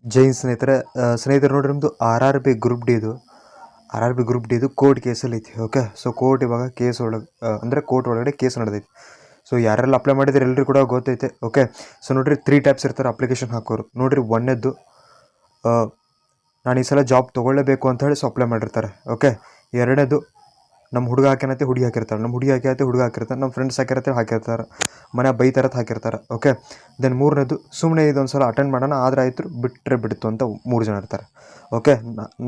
ಜೈನ್ ಸ್ನೇಹಿತರೆ ನೋಡ್ರಿ ನಿಮ್ಮದು R R B group D ಇದು ಕೋರ್ಟ್ ಕೇಸಲ್ಲಿ ಐತಿ. ಓಕೆ, ಸೊ ಕೋರ್ಟ್ ಇವಾಗ ಕೇಸ್ ಒಳಗೆ ಅಂದರೆ ಕೋರ್ಟ್ ಒಳಗಡೆ ಕೇಸ್ ನಡೆದೈತಿ. ಸೊ ಯಾರೆಲ್ಲ ಅಪ್ಲೈ ಮಾಡಿದ್ರೆ ಎಲ್ಲರೂ ಕೂಡ ಗೊತ್ತೈತೆ. ಓಕೆ, ಸೊ ನೋಡಿರಿ 3 ಟೈಪ್ಸ್ ಇರ್ತಾರೆ ಅಪ್ಲಿಕೇಶನ್ ಹಾಕೋರು. ನೋಡಿರಿ, ಒಂದನೇದ್ದು ನಾನು ಈ ಸಲ ಜಾಬ್ ತೊಗೊಳ್ಳೇಬೇಕು ಅಂತ ಹೇಳಿ ಸೊ ಅಪ್ಲೈ ಮಾಡಿರ್ತಾರೆ. ಓಕೆ, ಎರಡನೇದು ನಮ್ಮ ಹುಡುಗ ಹಾಕ್ಯಾನತ್ತೆ ಹುಡುಗಿ ಹಾಕಿರ್ತಾರೆ, ನಮ್ಮ ಹುಡುಗಿ ಹಾಕ್ಯಾತೆ ಹುಡುಗ ಹಾಕಿರ್ತಾರೆ, ನಮ್ಮ ಫ್ರೆಂಡ್ಸ್ ಹಾಕಿರ್ತಾರೆ, ಮನೆ ಬೈತಾರತ್ ಹಾಕಿರ್ತಾರೆ. ಓಕೆ, ದೆನ್ ಮೂರನೇದು ಸುಮ್ಮನೆ ಇದೊಂದು ಸಲ ಅಟೆಂಡ್ ಮಾಡೋಣ ಆದರೆ ಆಯಿತು ಬಿಟ್ಟರೆ ಬಿಡ್ತು ಅಂತ 3 ಜನ ಇರ್ತಾರೆ. ಓಕೆ,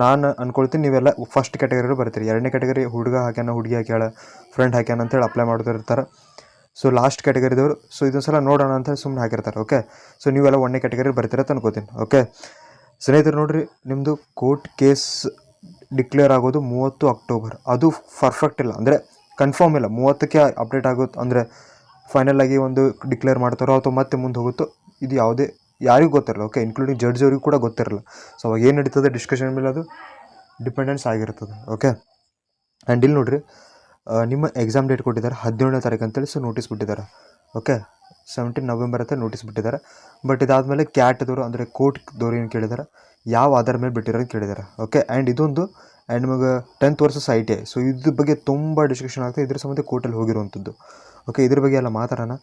ನಾನು ಅಂದ್ಕೊಳ್ತೀನಿ ನೀವೆಲ್ಲ ಫಸ್ಟ್ ಕ್ಯಾಟಗರಿ ಬರ್ತೀರಿ. ಎರಡನೇ ಕ್ಯಾಟಗರಿ ಹುಡುಗ ಹಾಕ್ಯಾನ ಹುಡುಗಿ ಹಾಕ್ಯಾಳ ಫ್ರೆಂಡ್ ಹಾಕ್ಯಾನ ಅಂತೇಳಿ ಅಪ್ಲೈ ಮಾಡ್ತಿರ್ತಾರೆ. ಸೊ ಲಾಸ್ಟ್ ಕ್ಯಾಟಗರಿದವರು ಸೊ ಇದೊಂದು ಸಲ ನೋಡೋಣ ಅಂತ ಸುಮ್ಮನೆ ಹಾಕಿರ್ತಾರೆ. ಓಕೆ, ಸೊ ನೀವೆಲ್ಲ 1ನೇ ಕ್ಯಾಟಗರಿ ಬರ್ತೀರ ಅನ್ಕೋತೀನಿ. ಓಕೆ ಸ್ನೇಹಿತರು, ನೋಡಿರಿ ನಿಮ್ಮದು ಕೋರ್ಟ್ ಕೇಸ್ ಡಿಕ್ಲೇರ್ ಆಗೋದು 30 ಅಕ್ಟೋಬರ್. ಅದು ಪರ್ಫೆಕ್ಟ್ ಇಲ್ಲ ಅಂದರೆ ಕನ್ಫರ್ಮ್ ಇಲ್ಲ. 30ಕ್ಕೆ ಅಪ್ಡೇಟ್ ಆಗುತ್ತೆ ಅಂದರೆ ಫೈನಲ್ ಆಗಿ ಒಂದು ಡಿಕ್ಲೇರ್ ಮಾಡ್ತಾರೋ ಅಥವಾ ಮತ್ತೆ ಮುಂದೆ ಹೋಗುತ್ತೋ ಇದು ಯಾವುದೇ ಯಾರಿಗೂ ಗೊತ್ತಿರಲ್ಲ. ಓಕೆ, ಇನ್ಕ್ಲೂಡಿಂಗ್ ಜಡ್ಜ್ ಅವ್ರಿಗೂ ಕೂಡ ಗೊತ್ತಿರಲ್ಲ. ಸೊ ಅವಾಗ ಏನು ನಡೀತದೆ ಡಿಸ್ಕಷನ್ ಮೇಲೆ ಅದು ಡಿಪೆಂಡೆನ್ಸ್ ಆಗಿರ್ತದೆ. ಓಕೆ, ಆ್ಯಂಡ್ ಇಲ್ಲಿ ನೋಡಿರಿ ನಿಮ್ಮ ಎಕ್ಸಾಮ್ ಡೇಟ್ ಕೊಟ್ಟಿದ್ದಾರೆ 17ನೇ ತಾರೀಕು ಅಂತೇಳಿ ಸೊ ನೋಟಿಸ್ ಬಿಟ್ಟಿದ್ದಾರೆ. ಓಕೆ, 17 ನವೆಂಬರ್ ಅಂತ ನೋಟಿಸ್ ಬಿಟ್ಟಿದ್ದಾರೆ. ಬಟ್ ಇದಾದಮೇಲೆ ಕ್ಯಾಟ್ದವರು ಅಂದರೆ ಕೋರ್ಟ್ದವ್ರು ಏನು ಕೇಳಿದ್ದಾರೆ, ಯಾವ ಆಧಾರ ಮೇಲೆ ಬಿಟ್ಟಿರೋದು ಕೇಳಿದ್ದಾರೆ. ಓಕೆ, ಆ್ಯಂಡ್ ಇದೊಂದು ಆ್ಯಂಡ್ ನಿಮಗೆ 10th ವರ್ಸಸ್ ITI. ಸೊ ಇದ್ರ ಬಗ್ಗೆ ತುಂಬ ಡಿಸ್ಕಷನ್ ಆಗ್ತದೆ. ಇದ್ರ ಸಂಬಂಧ ಕೋರ್ಟಲ್ಲಿ ಹೋಗಿರುವಂಥದ್ದು. ಓಕೆ, ಇದ್ರ ಬಗ್ಗೆ ಎಲ್ಲ ಮಾತಾಡೋಣ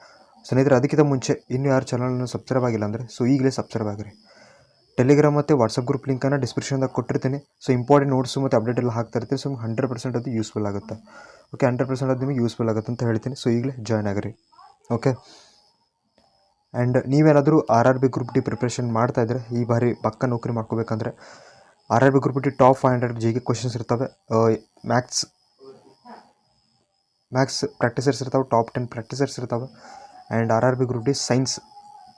ಸ್ನೇಹಿತರೆ. ಅದಕ್ಕಿಂತ ಮುಂಚೆ ಇನ್ನೂ ಯಾರು ಚಾನಲ್ನ ಸಬ್ಸ್ಕ್ರೈಬ್ ಆಗಿಲ್ಲ ಅಂದರೆ ಸೊ ಈಗಲೇ ಸಬ್ಸ್ಕ್ರೈಬ್ ಆಗಿರಿ. ಟೆಲಿಗ್ರಾಮ್ ಮತ್ತು ವಾಟ್ಸಪ್ ಗ್ರೂಪ್ ಲಿಂಕನ್ನು ಡಿಸ್ಕ್ರಿಪ್ಷನ್ದಾಗ ಕೊಟ್ಟಿರ್ತೀನಿ. ಸೊ ಇಂಪಾರ್ಟೆಂಟ್ ನೋಟ್ಸು ಮತ್ತು ಅಪ್ಡೇಟ್ ಎಲ್ಲ ಹಾಕ್ತಾ ಇರ್ತೀನಿ. ಸೊ 100% ಅದು ಯೂಸ್ಫುಲ್ ಆಗುತ್ತೆ. ಓಕೆ, 100% ಅದು ನಿಮಗೆ ಯೂಸ್ಫುಲ್ ಆಗುತ್ತೆ ಅಂತ ಹೇಳ್ತೀನಿ. ಸೊ ಈಗಲೇ ಜಾಯ್ನ್ ಆಗಿರಿ. ಓಕೆ, ಆ್ಯಂಡ್ ನೀವೇನಾದರೂ RRB ಗ್ರೂಪ್ ಡಿ ಪ್ರಿಪ್ರೇಷನ್ ಮಾಡ್ತಾಯಿದ್ರೆ ಈ ಬಾರಿ ಪಕ್ಕ ನೌಕರಿ ಮಾಡ್ಕೋಬೇಕಂದ್ರೆ RRB group D top 500 GK questions ಇರ್ತವೆ. ಮ್ಯಾಥ್ಸ್ ಪ್ರಾಕ್ಟೀಸರ್ಸ್ ಇರ್ತಾವೆ, ಟಾಪ್ 10 ಪ್ರಾಕ್ಟೀಸರ್ಸ್ ಇರ್ತಾವೆ. And RRB group D science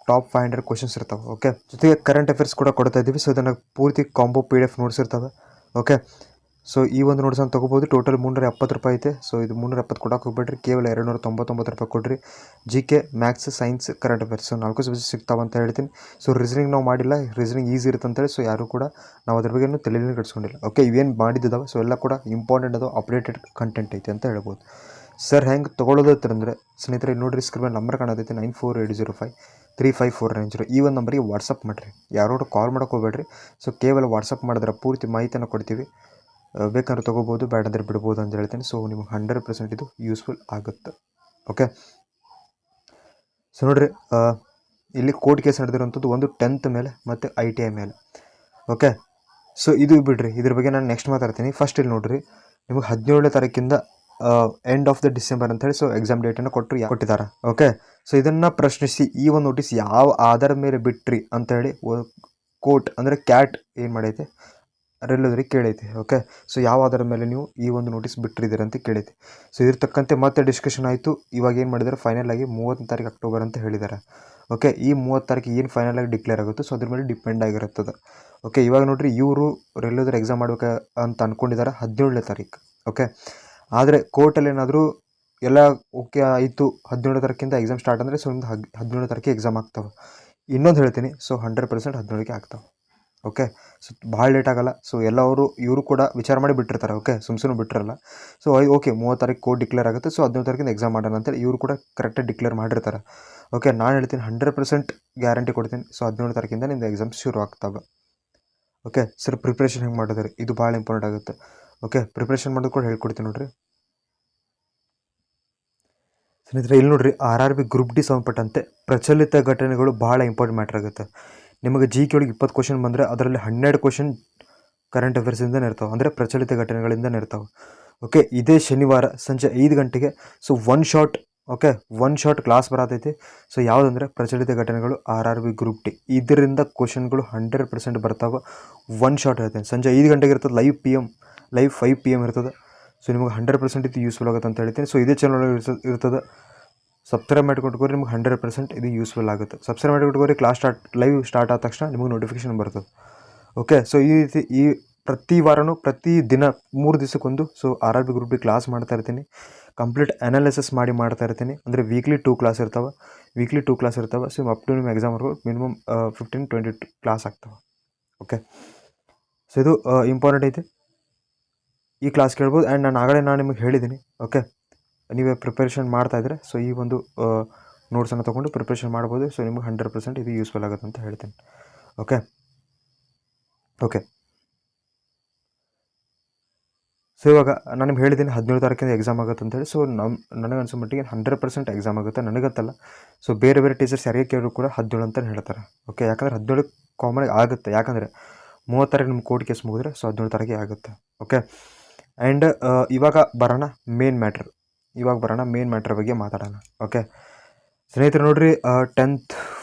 top 500 questions ಇರ್ತಾವೆ. ಓಕೆ, ಜೊತೆಗೆ ಕರೆಂಟ್ ಅಫೇರ್ಸ್ ಕೂಡ ಕೊಡ್ತಾ ಇದ್ದೀವಿ. ಸೊ ಇದನ್ನು ಪೂರ್ತಿ ಕಾಂಬೋ PDF ನೋಟ್ಸ್ ಇರ್ತವೆ. ಓಕೆ, ಸೊ ಈ ಒಂದು ನೋಟ್ಸನ್ನು ತೊಗೋಬೋದು. ಟೋಟಲ್ 370 ರೂಪಾಯಿ ಐತೆ. ಸೊ ಇದು 370 ಕೊಡೋಕೆ ಹೋಗ್ಬೇಡ್ರಿ, ಕೇವಲ 299 ರೂಪಾಯಿ ಕೊಡ್ರಿ. GK, maths, science, current affairs so 4 subject ಸಿಗ್ತಾವೆ ಅಂತ ಹೇಳ್ತೀನಿ. ಸೊ ರೀಸನಿಂಗ್ ನಾವು ಮಾಡಿಲ್ಲ, ರೀಸನಿಂಗ್ ಈಸಿ ಇರುತ್ತೆ ಅಂತೇಳಿ ಸೊ ಯಾರು ಕೂಡ ನಾವು ಅದ್ರ ಬಗ್ಗೆ ತಲೆಯಲ್ಲಿ ಕಟ್ಸ್ಕೊಂಡಿಲ್ಲ. ಓಕೆ, ಇವೇನು ಮಾಡಿದ್ದಾವೆ ಸೊ ಎಲ್ಲ ಕೂಡ ಇಂಪಾರ್ಟೆಂಟ್ ಅದು ಅಪ್ಡೇಟೆಡ್ ಕಂಟೆಂಟ್ ಐತೆ ಅಂತ ಹೇಳ್ಬೋದು. ಸರ್ ಹೆಂಗೆ ತೊಗೊಳ್ಳೋದು ಅಂದರೆ ಸ್ನೇಹಿತರೆ ನೋಡಿರಿ, ಸ್ಕ್ರೀನ್ ನಂಬರ್ ಕಾಣೋದೈತೆ 9480535490. ಈ ಒಂದು ನಂಬರಿಗೆ ವಾಟ್ಸಪ್ ಮಾಡಿರಿ. ಯಾರು ಕಾಲ್ ಮಾಡೋಕೆ ಹೋಗ್ಬೇಡ್ರಿ. ಸೊ ಕೇವಲ ವಾಟ್ಸಪ್ ಮಾಡಿದ್ರೆ ಪೂರ್ತಿ ಮಾಹಿತಿಯನ್ನು ಕೊಡ್ತೀವಿ. ಬೇಕಾದ್ರೆ ತೊಗೋಬೋದು, ಬೇಡಂದ್ರೆ ಬಿಡ್ಬೋದು ಅಂತ ಹೇಳ್ತೀನಿ. ಸೊ ನಿಮಗೆ 100% ಇದು ಯೂಸ್ಫುಲ್ ಆಗುತ್ತೆ. ಓಕೆ, ಸೊ ನೋಡಿರಿ ಇಲ್ಲಿ ಕೋರ್ಟ್ ಕೇಸ್ ನಡೆದಿರುವಂಥದ್ದು ಒಂದು 10th ಮೇಲೆ ಮತ್ತು ITI ಮೇಲೆ. ಓಕೆ, ಸೊ ಇದು ಬಿಡ್ರಿ, ಇದ್ರ ಬಗ್ಗೆ ನಾನು ನೆಕ್ಸ್ಟ್ ಮಾತಾಡ್ತೀನಿ. ಫಸ್ಟ್ ಇಲ್ಲಿ ನೋಡಿರಿ, ನಿಮಗೆ 17ನೇ ತಾರೀಕಿಂದ ಎಂಡ್ ಆಫ್ ದ ಡಿಸೆಂಬರ್ ಅಂತೇಳಿ ಸೊ ಎಕ್ಸಾಮ್ ಡೇಟನ್ನು ಕೊಟ್ಟಿದ್ದಾರೆ. ಓಕೆ, ಸೊ ಇದನ್ನು ಪ್ರಶ್ನಿಸಿ ಈ ಒಂದು ನೋಟಿಸ್ ಯಾವ ಆಧಾರದ ಮೇಲೆ ಬಿಟ್ರಿ ಅಂತೇಳಿ ಕೋರ್ಟ್ ಅಂದರೆ ಕ್ಯಾಟ್ ಏನು ಮಾಡೈತೆ ಅವರೆಲ್ಲದ್ರಿಗೆ ಕೇಳೈತಿ. ಓಕೆ, ಸೊ ಯಾವ ಆಧಾರದ ಮೇಲೆ ನೀವು ಈ ಒಂದು ನೋಟಿಸ್ ಬಿಟ್ಟಿದ್ದೀರ ಅಂತ ಕೇಳೈತಿ. ಸೊ ಇದ್ರ ತಕ್ಕಂತೆ ಮತ್ತೆ ಡಿಸ್ಕಷನ್ ಆಯಿತು. ಇವಾಗ ಏನು ಮಾಡಿದ್ದಾರೆ, ಫೈನಲ್ ಆಗಿ 30ನೇ ತಾರೀಕು ಅಕ್ಟೋಬರ್ ಅಂತ ಹೇಳಿದ್ದಾರೆ. ಓಕೆ, ಈ 30 ತಾರೀಕಿಗೆ ಏನು ಫೈನಲ್ ಆಗಿ ಡಿಕ್ಲೇರ್ ಆಗುತ್ತೋ ಸೊ ಅದ್ರ ಮೇಲೆ ಡಿಪೆಂಡ್ ಆಗಿರುತ್ತದೆ. ಓಕೆ, ಇವಾಗ ನೋಡಿರಿ ಇವರು ಎಲ್ಲೋದ್ರ ಎಕ್ಸಾಮ್ ಮಾಡ್ಬೇಕು ಅಂತ ಅಂದ್ಕೊಂಡಿದ್ದಾರೆ 17ನೇ ತಾರೀಕು. ಓಕೆ, ಆದರೆ ಕೋರ್ಟಲ್ಲಿ ಏನಾದರೂ ಎಲ್ಲ ಓಕೆ ಆಯಿತು 17ನೇ ತಾರೀಕಿಂದ ಎಕ್ಸಾಮ್ ಸ್ಟಾರ್ಟ್ ಅಂದರೆ ಸೊ ಒಂದು 17ನೇ ತಾರೀಕಿಗೆ ಎಕ್ಸಾಮ್ ಆಗ್ತವೆ. ಇನ್ನೊಂದು ಹೇಳ್ತೀನಿ, ಸೊ 100% 17ಕ್ಕೆ ಆಗ್ತವೆ. ಓಕೆ, ಸೊ ಭಾಳ ಲೇಟ್ ಆಗೋಲ್ಲ. ಸೊ ಇವರು ಕೂಡ ವಿಚಾರ ಮಾಡಿ ಬಿಟ್ಟಿರ್ತಾರೆ. ಓಕೆ, ಸುಮ್ಮನೆ ಬಿಟ್ಟಿರಲ್ಲ. ಸೊ ಓಕೆ 30 ತಾರೀಕು ಕೋರ್ಟ್ ಡಿಕ್ಲೇರ್ ಆಗುತ್ತೆ. ಸೊ 17ನೇ ತಾರೀಕಿಂದ ಎಕ್ಸಾಮ್ ಮಾಡೋಣ ಅಂತೇಳಿ ಇವರು ಕೂಡ ಕರೆಕ್ಟಾಗಿ ಡಿಕ್ಲೇರ್ ಮಾಡಿರ್ತಾರೆ. ಓಕೆ, ನಾನು ಹೇಳ್ತೀನಿ 100% ಗ್ಯಾರಂಟಿ ಕೊಡ್ತೀನಿ. ಸೊ 17ನೇ ತಾರೀಕಿಂದ ನಿಮ್ಮದು ಎಕ್ಸಾಮ್ಸ್ ಶುರು ಆಗ್ತವೆ. ಓಕೆ, ಸರ್ ಪ್ರಿಪ್ರೇಷನ್ ಹೆಂಗೆ ಮಾಡಿದ್ರೆ ಇದು ಭಾಳ ಇಂಪಾರ್ಟೆಂಟ್ ಆಗುತ್ತೆ. ಓಕೆ, ಪ್ರಿಪ್ರೇಷನ್ ಮಾಡೋದು ಕೂಡ ಹೇಳ್ಕೊಡ್ತೀನಿ ನೋಡಿರಿ ಸ್ನೇಹಿತರೆ. ಇಲ್ಲಿ ನೋಡಿರಿ, RRB ಗ್ರೂಪ್ ಡಿ ಸಂಬಂಧಪಟ್ಟಂತೆ ಪ್ರಚಲಿತ ಘಟನೆಗಳು ಭಾಳ ಇಂಪಾರ್ಟೆಂಟ್ ಮ್ಯಾಟ್ರ್ ಆಗುತ್ತೆ. ನಿಮಗೆ GK ಒಳಗೆ 20 ಕ್ವಶನ್ ಬಂದರೆ ಅದರಲ್ಲಿ 12 ಕ್ವಶನ್ ಕರೆಂಟ್ ಅಫೇರ್ಸಿಂದನೇ ಇರ್ತಾವೆ, ಅಂದರೆ ಪ್ರಚಲಿತ ಘಟನೆಗಳಿಂದನೇ ಇರ್ತಾವೆ. ಓಕೆ, ಇದೇ ಶನಿವಾರ ಸಂಜೆ 5 ಗಂಟೆಗೆ ಸೊ ಒನ್ ಶಾಟ್ ಕ್ಲಾಸ್ ಬರತೈತಿ. ಸೊ ಯಾವುದಂದ್ರೆ ಪ್ರಚಲಿತ ಘಟನೆಗಳು RRB ಗ್ರೂಪ್ ಡಿ. ಇದರಿಂದ ಕ್ವಶನ್ಗಳು 100% ಬರ್ತಾವೆ. ಒನ್ ಶಾಟ್ ಹೇಳ್ತೇನೆ, ಸಂಜೆ 5 ಗಂಟೆಗೆ ಇರ್ತದೆ. ಲೈವ್ 5 PM ಇರ್ತದೆ. ಸೊ ನಿಮಗೆ 100% ಇದು ಯೂಸ್ಫುಲ್ ಆಗುತ್ತೆ ಅಂತ ಹೇಳ್ತೀನಿ. ಸೊ ಇದೇ ಚಾನಲ್ ಇರ್ತದೆ. ಸಬ್ಸ್ಕ್ರೈಬ್ ಮಾಡಿಕೊಟ್ಕೋರಿ, ನಿಮ್ಗೆ 100% ಇದು ಯೂಸ್ಫುಲ್ ಆಗುತ್ತೆ. ಸಬ್ಸ್ಕ್ರೈಬ್ ಮಾಡಿಕೊಟ್ಕೋರಿ, ಲೈವ್ ಸ್ಟಾರ್ಟ್ ಆದ ತಕ್ಷಣ ನಿಮಗೆ ನೋಟಿಫಿಕೇಶನ್ ಬರ್ತದೆ. ಓಕೆ, ಸೊ ಈ ರೀತಿ ಪ್ರತಿ ವಾರನೂ ಪ್ರತಿ ದಿನ 3 ದಿವಸಕ್ಕೊಂದು so RRB group D class ಮಾಡ್ತಾ ಇರ್ತೀನಿ. ಕಂಪ್ಲೀಟ್ ಅನಾಲಿಸಿಸ್ ಮಾಡ್ತಾ ಇರ್ತೀನಿ. ಅಂದರೆ ವೀಕ್ಲಿ 2 ಕ್ಲಾಸ್ ಇರ್ತವೆ. ಸೊ ಅಪ್ ಟು ನಿಮ್ಮ ಎಕ್ಸಾಮ್ವರೆಗೂ ಮಿನಿಮಮ್ 15-20 ಕ್ಲಾಸ್ ಆಗ್ತವೆ. ಓಕೆ, ಸೊ ಇದು ಇಂಪಾರ್ಟೆಂಟ್ ಐತೆ. ಈ ಕ್ಲಾಸ್ ಕೇಳ್ಬೋದು. ಆ್ಯಂಡ್ ನಾನು ನಿಮಗೆ ಹೇಳಿದ್ದೀನಿ. ಓಕೆ, ನೀವೇ ಪ್ರಿಪ್ರೇಷನ್ ಮಾಡ್ತಾಯಿದ್ರೆ ಸೊ ಈ ಒಂದು ನೋಟ್ಸನ್ನು ತೊಗೊಂಡು ಪ್ರಿಪ್ರೇಷನ್ ಮಾಡ್ಬೋದು. ಸೊ ನಿಮಗೆ 100% ಇದು ಯೂಸ್ಫುಲ್ ಆಗುತ್ತೆ ಅಂತ ಹೇಳ್ತೀನಿ. Okay, okay. ಸೊ ಇವಾಗ ನಾನು ನಿಮ್ಗೆ ಹೇಳಿದ್ದೀನಿ 17 ತಾರೀಕಿಂದ ಎಕ್ಸಾಮ್ ಆಗುತ್ತೆ ಅಂತೇಳಿ. ಸೊ ನನಗೆ ಅನ್ಸೋ ಮಟ್ಟಿಗೆ 100% ಎಕ್ಸಾಮ್ ಆಗುತ್ತೆ, ನನಗತ್ತಲ್ಲ. ಸೊ ಬೇರೆ ಬೇರೆ ಟೀಚರ್ಸ್ ಯಾರಿಗೆ ಕೇಳಿದ್ರು ಕೂಡ 17 ಅಂತ ಹೇಳ್ತಾರೆ. ಓಕೆ, ಯಾಕಂದರೆ 17 ಕಾಮನ್ ಆಗುತ್ತೆ, ಯಾಕಂದರೆ 30 ತಾರೀಕು ನಿಮ್ಮ ಕೋರ್ಟ್ ಕೇಸ್ ಮುಗಿದ್ರೆ ಸೊ 17 ತಾರೀಕಿಗೆ ಆಗುತ್ತೆ. ಓಕೆ, ಆ್ಯಂಡ್ ಇವಾಗ ಬರೋಣ ಮೇನ್ ಮ್ಯಾಟ್ರ್ ಬಗ್ಗೆ ಮಾತಾಡೋಣ. ಓಕೆ ಸ್ನೇಹಿತರೆ, ನೋಡ್ರಿ 10th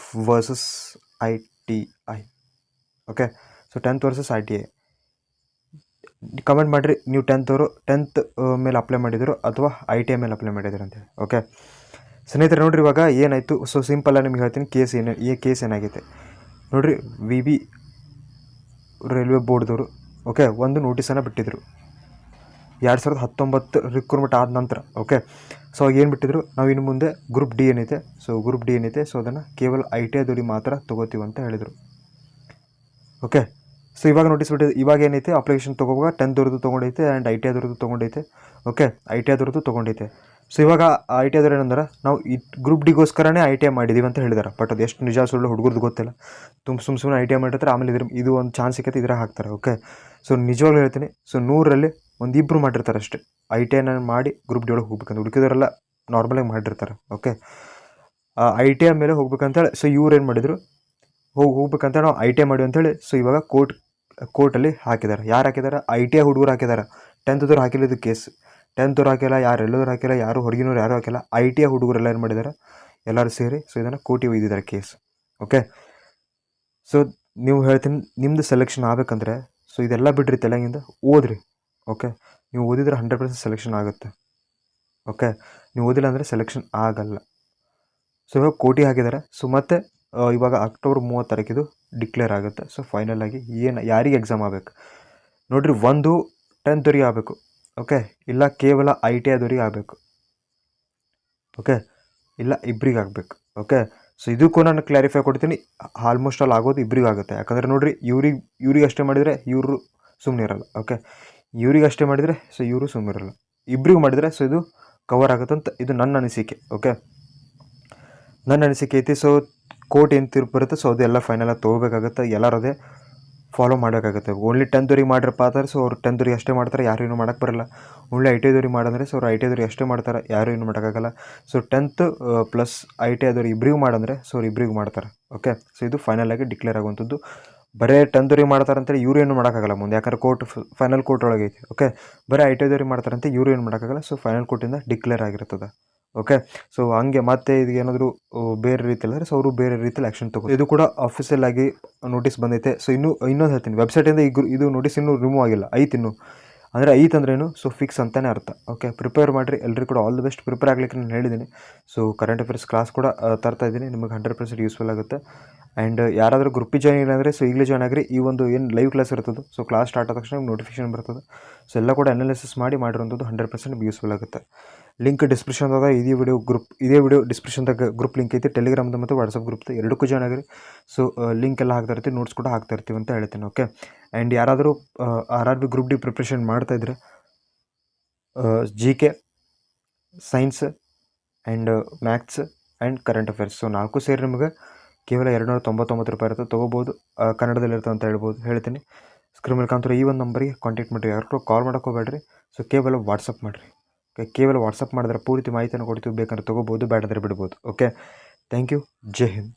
versus ITI. Okay, so 10th versus ITI comment ಮಾಡಿರಿ, ನೀವು 10th ಮೇಲೆ ಅಪ್ಲೈ ಮಾಡಿದ್ರು ಅಥವಾ ITI ಮೇಲೆ ಅಪ್ಲೈ ಮಾಡಿದ್ರು ಅಂತೇಳಿ. ಓಕೆ ಸ್ನೇಹಿತರೆ, ನೋಡ್ರಿ ಇವಾಗ ಏನಾಯಿತು. ಸೊ ಸಿಂಪಲ್ಲಾಗಿ ನಿಮ್ಗೆ ಹೇಳ್ತೀನಿ ಕೇಸ್ ಏನಾಗೈತೆ ನೋಡ್ರಿ. VB ರೈಲ್ವೆ ಬೋರ್ಡ್ದವರು ಓಕೆ ಒಂದು ನೋಟಿಸನ್ನು ಬಿಟ್ಟಿದ್ರು 2019 ರಿಕ್ರೂಟ್ಮೆಂಟ್ ಆದ ನಂತರ. ಓಕೆ, ಸೊ ಏನು ಬಿಟ್ಟಿದ್ರು, ನಾವು ಇನ್ನು ಮುಂದೆ ಗ್ರೂಪ್ ಡಿ ಏನೈತೆ ಸೊ ಅದನ್ನು ಕೇವಲ ITI ದವ್ರಿಗೆ ಮಾತ್ರ ತೊಗೋತೀವಿ ಅಂತ ಹೇಳಿದರು. ಓಕೆ, ಸೊ ಇವಾಗ ನೋಟಿಸ್ ಬಿಟ್ಟಿದ್ದು, ಇವಾಗ ಏನೈತೆ ಅಪ್ಲಿಕೇಶನ್ ತೊಗೋವಾಗ 10th ಅವ್ರದ್ದು ತೊಗೊಂಡೈತೆ ಆ್ಯಂಡ್ ITI ದವ್ರದ್ದು ತೊಗೊಂಡೈತೆ. ಓಕೆ, ITI ದವ್ರದ್ದು ತೊಗೊಂಡೈತೆ. ಸೊ ಇವಾಗ ITI ದವ್ರು ಏನಂದ್ರೆ, ನಾವು ಈ ಗ್ರೂಪ್ ಡಿಗೋಸ್ಕರನೇ ITI ಮಾಡಿದ್ದೀವಿ ಅಂತ ಹೇಳಿದ್ದಾರೆ. ಬಟ್ ಅದು ಎಷ್ಟು ನಿಜ ಸುಳ್ಳು ಹುಡುಗರದ್ದು ಗೊತ್ತಿಲ್ಲ. ಸುಮ್ಮನೆ ITI ಮಾಡಿರ್ತಾರೆ, ಆಮೇಲೆ ಇದು ಒಂದು ಚಾನ್ಸ್ ಸಿಕ್ಕೈತೆ ಇದ್ರಾಗ ಹಾಕ್ತಾರೆ. ಓಕೆ, ಸೊ ನಿಜವಾಗ್ಲೂ ಹೇಳ್ತೀನಿ, ಸೊ 100ರಲ್ಲಿ 1-2 ಮಾಡಿರ್ತಾರೆ ಅಷ್ಟೇ ITIನ ಮಾಡಿ ಗ್ರೂಪ್ ಡಿ ಒಳಗೆ ಹೋಗ್ಬೇಕಂತ. ಹುಡುಕಿದವರೆಲ್ಲ ನಾರ್ಮಲಾಗಿ ಮಾಡಿರ್ತಾರೆ. ಓಕೆ, ITI ಮೇಲೆ ಹೋಗ್ಬೇಕಂತೇಳಿ ಸೊ ಇವ್ರು ಏನು ಮಾಡಿದರು, ಹೋಗ್ಬೇಕಂತ ನಾವು ITI ಮಾಡಿ ಅಂತೇಳಿ ಸೊ ಇವಾಗ ಕೋರ್ಟಲ್ಲಿ ಹಾಕಿದ್ದಾರೆ. ಯಾರು ಹಾಕಿದ್ದಾರೆ? ITI ಹುಡುಗರು ಹಾಕಿದ್ದಾರೆ. 10th ದವ್ರು ಹಾಕಿಲ್ಲ ಇದು ಕೇಸ್. 10th ಅವ್ರು ಹಾಕಿಲ್ಲ, ಎಲ್ಲದವ್ರು ಹಾಕಿಲ್ಲ, ಯಾರು ಹೊರಗಿನವ್ರು ಯಾರು ಹಾಕಿಲ್ಲ. ITI ಹುಡುಗರೆಲ್ಲ ಏನು ಮಾಡಿದ್ದಾರೆ, ಎಲ್ಲರೂ ಸೇರಿ ಸೊ ಇದನ್ನು ಕೋರ್ಟಿಗೆ ಒಯ್ದಿದ್ದಾರೆ ಕೇಸ್. ಓಕೆ, ಸೊ ನೀವು ಹೇಳ್ತೀನಿ, ನಿಮ್ಮದು ಸೆಲೆಕ್ಷನ್ ಆಗಬೇಕಂದ್ರೆ ಸೊ ಇದೆಲ್ಲ ಬಿಡ್ರಿ, ತೆಲಂಗಿಂದ ಓದ್ರಿ. ಓಕೆ, ನೀವು ಓದಿದ್ರೆ 100% ಸೆಲೆಕ್ಷನ್ ಆಗುತ್ತೆ. ಓಕೆ, ನೀವು ಓದಿಲ್ಲ ಅಂದರೆ ಸೆಲೆಕ್ಷನ್ ಆಗಲ್ಲ. ಸೊ ಇವಾಗ ಕೋರ್ಟಿಗೆ ಹಾಕಿದ್ದಾರೆ. ಸೊ ಮತ್ತೆ ಇವಾಗ ಅಕ್ಟೋಬರ್ 30 ತಾರೀಕಿದು ಡಿಕ್ಲೇರ್ ಆಗುತ್ತೆ. ಸೊ ಫೈನಲ್ ಆಗಿ ಯಾರಿಗೆ ಎಕ್ಸಾಮ್ ಆಗಬೇಕು ನೋಡಿರಿ, ಒಂದು 10th ಅವ್ರಿಗೆ ಆಗಬೇಕು. ಓಕೆ, ಇಲ್ಲ ಕೇವಲ ITI ದವ್ರಿಗೆ ಆಗಬೇಕು. ಓಕೆ, ಇಲ್ಲ ಇಬ್ಬರಿಗೆ ಆಗಬೇಕು. ಓಕೆ, ಸೊ ಇದಕ್ಕೂ ನಾನು ಕ್ಲಾರಿಫೈ ಕೊಡ್ತೀನಿ. ಆಲ್ಮೋಸ್ಟ್ ಆಲ್ ಆಗೋದು ಇಬ್ಬರಿಗೂ ಆಗುತ್ತೆ. ಯಾಕಂದರೆ ನೋಡಿರಿ, ಇವ್ರಿಗೆ ಅಷ್ಟೇ ಮಾಡಿದರೆ ಇವರು ಸುಮ್ಮನೆ ಇರಲ್ಲ. ಓಕೆ, ಇವ್ರಿಗೆ ಅಷ್ಟೇ ಮಾಡಿದರೆ ಸೊ ಇವರು ಸುಮ್ಮನೆ ಇರಲ್ಲ. ಇಬ್ಬರಿಗೂ ಮಾಡಿದರೆ ಸೊ ಇದು ಕವರ್ ಆಗುತ್ತಂತ ಇದು ನನ್ನ ಅನಿಸಿಕೆ. ಓಕೆ, ನನ್ನ ಅನಿಸಿಕೆ ಐತಿ. ಸೊ ಕೋರ್ಟ್ ಏನು ತೀರ್ಪು ಬರುತ್ತೆ ಸೊ ಅದು ಎಲ್ಲ ಫೈನಲಾಗಿ ತೊಗೋಬೇಕಾಗುತ್ತೆ. ಎಲ್ಲರೂ ಅದೇ ಫಾಲೋ ಮಾಡಬೇಕಾಗುತ್ತೆ. ಓನ್ಲಿ 10th ಅವ್ರಿಗೆ ಮಾಡ್ರಪ್ಪ ಆದರೆ ಸೊ ಅವ್ರು 10th ಅವ್ರಿಗೆ ಅಷ್ಟೇ ಮಾಡ್ತಾರೆ, ಯಾರು ಏನೂ ಮಾಡೋಕ್ಕೆ ಬರಲ್ಲ. ಓನ್ಲಿ ITI ದವ್ರಿಗೆ ಮಾಡಂದರೆ ಸೊ ಅವ್ರು ITI ದವ್ರಿಗೆ ಅಷ್ಟೇ ಮಾಡ್ತಾರೆ, ಯಾರು ಏನು ಮಾಡೋಕ್ಕಾಗಲ್ಲ. ಸೊ 10th ಪ್ಲಸ್ ITI ದವ್ರಿಗೆ ಇಬ್ಬರಿಗೂ ಮಾಡಂದರೆ ಸೊ ಅವ್ರು ಇಬ್ಬರಿಗೂ ಮಾಡ್ತಾರೆ. ಓಕೆ, ಸೊ ಇದು ಫೈನಲ್ ಆಗಿ ಡಿಕ್ಲೇರ್ ಆಗುವಂಥದ್ದು. ಬರೀ 10th ಅವ್ರಿಗೆ ಮಾಡ್ತಾರೆ ಅಂತೇಳಿ ಇವರು ಏನು ಮಾಡೋಕ್ಕಾಗಲ್ಲ ಮುಂದೆ, ಯಾಕಂದ್ರೆ ಫೈನಲ್ ಕೋರ್ಟ್ ಒಳಗೆ ಐತಿ. ಓಕೆ, ಬರೀ ITI ದವ್ರಿಗೆ ಮಾಡ್ತಾರಂತೆ, ಇವರು ಏನು ಮಾಡೋಕ್ಕಾಗಲ್ಲ. ಸೊ ಫೈನಲ್ ಕೋರ್ಟಿಂದ ಡಿಕ್ಲೇರ್ ಆಗಿರ್ತದೆ. ಓಕೆ, ಸೊ ಹಂಗೆ ಮತ್ತೆ ಇದು ಏನಾದರೂ ಬೇರೆ ರೀತಿಯಲ್ಲಿ ಅಂದರೆ ಸೊ ಅವರು ಬೇರೆ ರೀತಿಯಲ್ಲಿ ಆ್ಯಕ್ಷನ್ ತಗೋ. ಇದು ಕೂಡ ಅಫಿಷಿಯಲ್ ಆಗಿ ನೋಟಿಸ್ ಬಂದೈತೆ. ಸೊ ಇನ್ನೊಂದು ಹೇಳ್ತೀನಿ, ವೆಬ್ಸೈಟಿಂದ ಇದು ನೋಟಿಸ್ ಇನ್ನೂ ರಿಮೂವ್ ಆಗಿಲ್ಲ, ಐತೆ ಇನ್ನೂ. ಅಂದರೆ ಐತೆ ಅಂದ್ರೇನು ಸೊ ಫಿಕ್ಸ್ ಅಂತಲೇ ಅರ್ಥ. ಓಕೆ, ಪ್ರಿಪೇರ್ ಮಾಡಿರಿ, ಎಲ್ಲರೂ ಕೂಡ ಆಲ್ ದಿ ಬೆಸ್ಟ್. ಪ್ರಿಪೇರ್ ಆಗಲಿಕ್ಕೆ ನಾನು ಹೇಳಿದ್ದೀನಿ. ಸೊ ಕರೆಂಟ್ ಅಫೇರ್ಸ್ ಕ್ಲಾಸ್ ಕೂಡ ತರ್ತಾ ಇದ್ದೀನಿ, ನಿಮಗೆ 100% ಯೂಸ್ಫುಲ್ ಆಗುತ್ತೆ. ಆ್ಯಂಡ್ ಯಾರಾದರೂ ಗ್ರೂಪಿಗೆ ಜಾಯ್ನ್ ಇಲ್ಲ ಅಂದರೆ ಸೊ ಈಗಲೇ ಜಾಯ್ನ್ ಆಗಿರಿ. ಈ ಒಂದು ಏನು ಲೈವ್ ಕ್ಲಾಸ್ ಇರ್ತದೆ ಸೊ ಕ್ಲಾಸ್ ಸ್ಟಾರ್ಟ್ ಆದ ತಕ್ಷಣ ನಿಮ್ಗೆ ನೋಟಿಫಿಕೇಶನ್ ಬರ್ತದೆ. ಸೊ ಎಲ್ಲ ಕೂಡ ಅನಾಲಿಸಿಸ್ ಮಾಡಿರೋಂಥದ್ದು 100% ನಿಮ್ಗೆ ಯೂಸ್ಫುಲ್ ಆಗುತ್ತೆ. ಲಿಂಕ್ ಡಿಸ್ಕ್ರಿಪ್ಷನ್ದಾಗ ಇದೇ ವಿಡಿಯೋ ಡಿಸ್ಕ್ರಿಪ್ಷನ್ದಾಗ ಗ್ರೂಪ್ ಲಿಂಕ್ ಐತಿ, ಟೆಲಿಗ್ರಾಮ್ದು ಮತ್ತು ವಾಟ್ಸಪ್ ಗ್ರೂಪ್ದು ಎರಡಕ್ಕೂ ಜಾಯ್ನ್ ಆಗಿರಿ. ಸೊ ಲಿಂಕ್ ಎಲ್ಲ ಹಾಕ್ತಾ ಇರ್ತೀವಿ, ನೋಟ್ಸ್ ಕೂಡ ಹಾಕ್ತಾ ಇರ್ತೀವಿ ಅಂತ ಹೇಳ್ತೀನಿ. ಓಕೆ, ಆ್ಯಂಡ್ ಯಾರಾದರೂ RRB ಗ್ರೂಪ್ ಡಿ ಪ್ರಿಪ್ರೇಷನ್ ಮಾಡ್ತಾಯಿದ್ರೆ GK, science and maths and current affairs so 4 ಸೇರಿ ನಿಮಗೆ ಕೇವಲ 299 ರೂಪಾಯಿ ಇರುತ್ತೆ, ತೊಗೋಬೋದು. ಕನ್ನಡದಲ್ಲಿರುತ್ತೆ ಅಂತ ಹೇಳ್ತೀನಿ. ಸ್ಕ್ರೀನ್ ಮೇಲೆ ಕಾಣ್ತಿರೋ ಈ ಒಂದು ನಂಬರಿಗೆ ಕಾಂಟ್ಯಾಕ್ಟ್ ಮಾಡಿರಿ. ಯಾರು ಕಾಲ್ ಮಾಡೋಕೆ ಹೋಗಬೇಡ್ರಿ. ಸೊ ಕೇವಲ ವಾಟ್ಸಪ್ ಮಾಡಿರಿ. ಓಕೆ, ಕೇವಲ ವಾಟ್ಸಪ್ ಮಾಡಿದ್ರೆ ಪೂರ್ತಿ ಮಾಹಿತಿಯನ್ನು ಕೊಡ್ತೀವಿ, ಬೇಕಂದ್ರೆ ತೊಗೋಬೋದು, ಬೇಡಂದರೆ ಬಿಡ್ಬೋದು. Okay, thank you. ಜೈ ಹಿಂದ್.